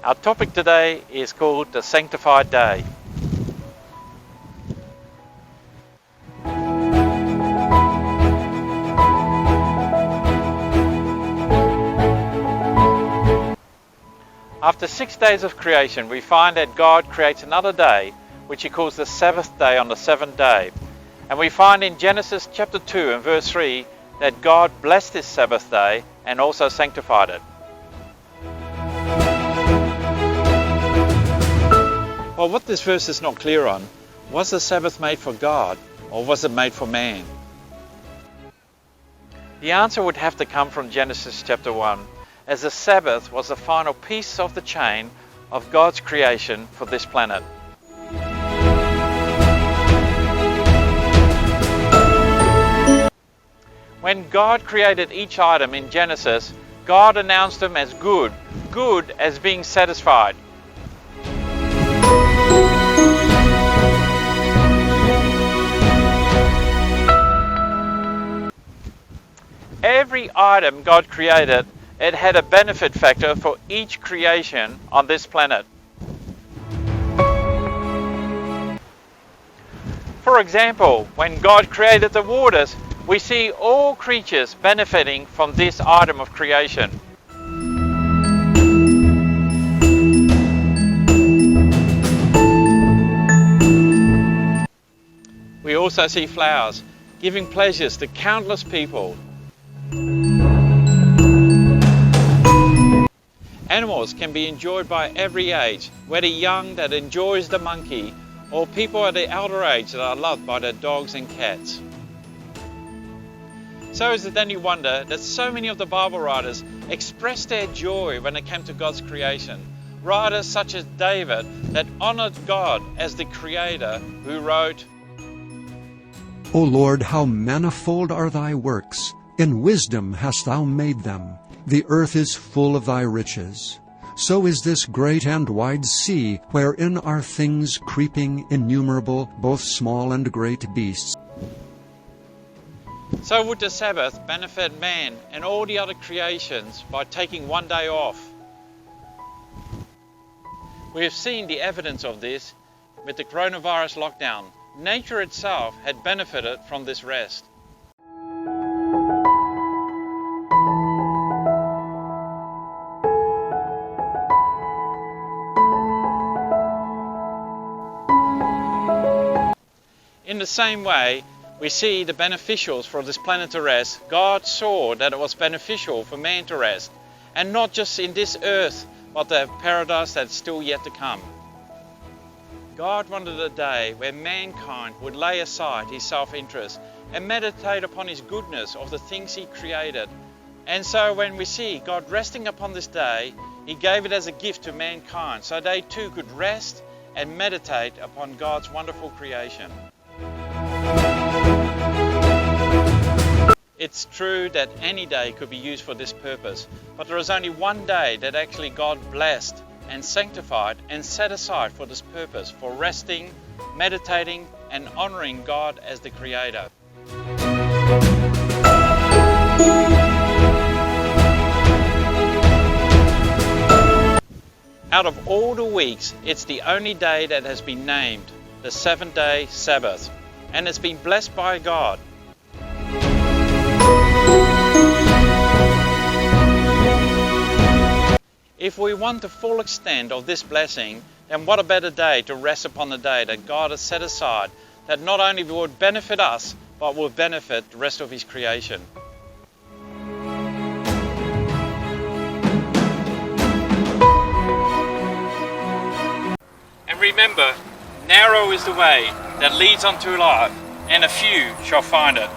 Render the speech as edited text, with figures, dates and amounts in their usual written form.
Our topic today is called the Sanctified Day. After 6 days of creation, we find that God creates another day, which he calls the Sabbath day on the seventh day. And we find in Genesis chapter 2 and verse 3 that God blessed this Sabbath day and also sanctified it. Well, what this verse is not clear on, was the Sabbath made for God or was it made for man? The answer would have to come from Genesis chapter 1, as the Sabbath was the final piece of the chain of God's creation for this planet. When God created each item in Genesis, God announced them as good, good as being satisfied. Every item God created, it had a benefit factor for each creation on this planet. For example, when God created the waters, we see all creatures benefiting from this item of creation. We also see flowers giving pleasures to countless people. Animals can be enjoyed by every age, whether young that enjoys the monkey or people at the elder age that are loved by their dogs and cats. So is it any wonder that so many of the Bible writers expressed their joy when it came to God's creation? Writers such as David that honored God as the Creator, who wrote, O Lord, how manifold are thy works! In wisdom hast thou made them. The earth is full of thy riches. So is this great and wide sea, wherein are things creeping innumerable, both small and great beasts. So would the Sabbath benefit man and all the other creations by taking one day off? We have seen the evidence of this with the coronavirus lockdown. Nature itself had benefited from this rest. In the same way, we see the beneficials for this planet to rest. God saw that it was beneficial for man to rest, and not just in this earth, but the paradise that's still yet to come. God wanted a day where mankind would lay aside his self-interest and meditate upon his goodness of the things he created. And so when we see God resting upon this day, he gave it as a gift to mankind, so they too could rest and meditate upon God's wonderful creation. It's true that any day could be used for this purpose, but there is only one day that actually God blessed and sanctified and set aside for this purpose, for resting, meditating, and honoring God as the Creator. Out of all the weeks, it's the only day that has been named the seventh-day Sabbath, and it's been blessed by God. If we want the full extent of this blessing, then what a better day to rest upon the day that God has set aside, that not only would benefit us, but will benefit the rest of his creation. And remember, narrow is the way that leads unto life, and a few shall find it.